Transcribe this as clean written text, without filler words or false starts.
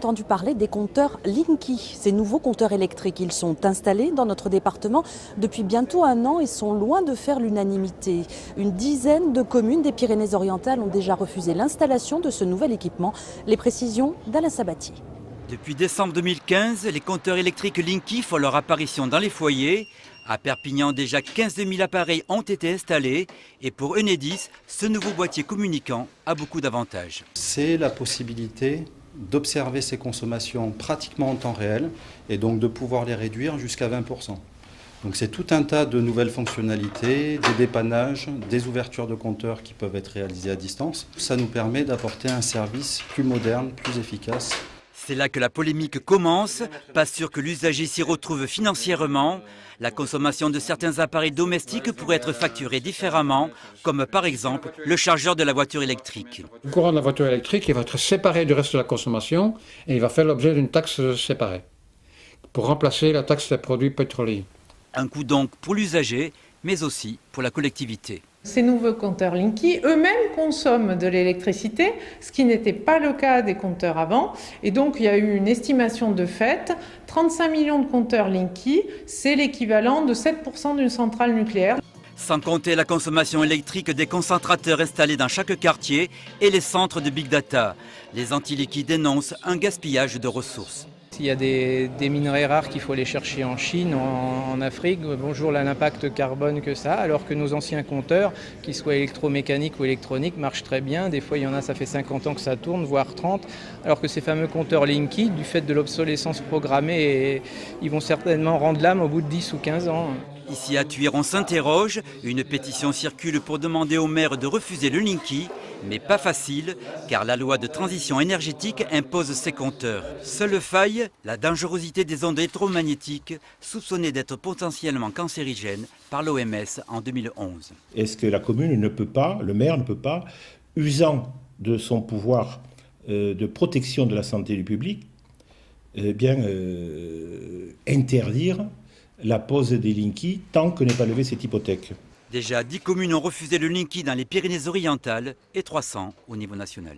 entendu parler des compteurs Linky. Ces nouveaux compteurs électriques, ils sont installés dans notre département depuis bientôt 1 an et sont loin de faire l'unanimité. Une dizaine de communes des Pyrénées-Orientales ont déjà refusé l'installation de ce nouvel équipement. Les précisions d'Alain Sabatier. Depuis décembre 2015, les compteurs électriques Linky font leur apparition dans les foyers. À Perpignan, déjà 15 000 appareils ont été installés. Et pour Enedis, ce nouveau boîtier communicant a beaucoup d'avantages. C'est la possibilité d'observer ces consommations pratiquement en temps réel et donc de pouvoir les réduire jusqu'à 20%. Donc c'est tout un tas de nouvelles fonctionnalités, des dépannages, des ouvertures de compteurs qui peuvent être réalisées à distance. Ça nous permet d'apporter un service plus moderne, plus efficace. C'est là que la polémique commence. Pas sûr que l'usager s'y retrouve financièrement. La consommation de certains appareils domestiques pourrait être facturée différemment, comme par exemple le chargeur de la voiture électrique. Le courant de la voiture électrique il va être séparé du reste de la consommation et il va faire l'objet d'une taxe séparée pour remplacer la taxe des produits pétroliers. Un coût donc pour l'usager, mais aussi pour la collectivité. Ces nouveaux compteurs Linky eux-mêmes consomment de l'électricité, ce qui n'était pas le cas des compteurs avant. Et donc il y a eu une estimation de fait, 35 millions de compteurs Linky, c'est l'équivalent de 7% d'une centrale nucléaire. Sans compter la consommation électrique des concentrateurs installés dans chaque quartier et les centres de big data. Les anti-Linky dénoncent un gaspillage de ressources. Il y a des minerais rares qu'il faut aller chercher en Chine, en Afrique. Bonjour l'impact carbone que ça a, alors que nos anciens compteurs, qu'ils soient électromécaniques ou électroniques, marchent très bien. Des fois, il y en a, ça fait 50 ans que ça tourne, voire 30. Alors que ces fameux compteurs Linky, du fait de l'obsolescence programmée, ils vont certainement rendre l'âme au bout de 10 ou 15 ans. Ici à Thuir, on s'interroge. Une pétition circule pour demander au maire de refuser le Linky. Mais pas facile, car la loi de transition énergétique impose ces compteurs. Seule faille, la dangerosité des ondes électromagnétiques, soupçonnées d'être potentiellement cancérigènes par l'OMS en 2011. Est-ce que la commune ne peut pas, le maire ne peut pas, usant de son pouvoir de protection de la santé du public, interdire la pose des Linky tant que n'est pas levée cette hypothèque? Déjà 10 communes ont refusé le Linky dans les Pyrénées-Orientales et 300 au niveau national.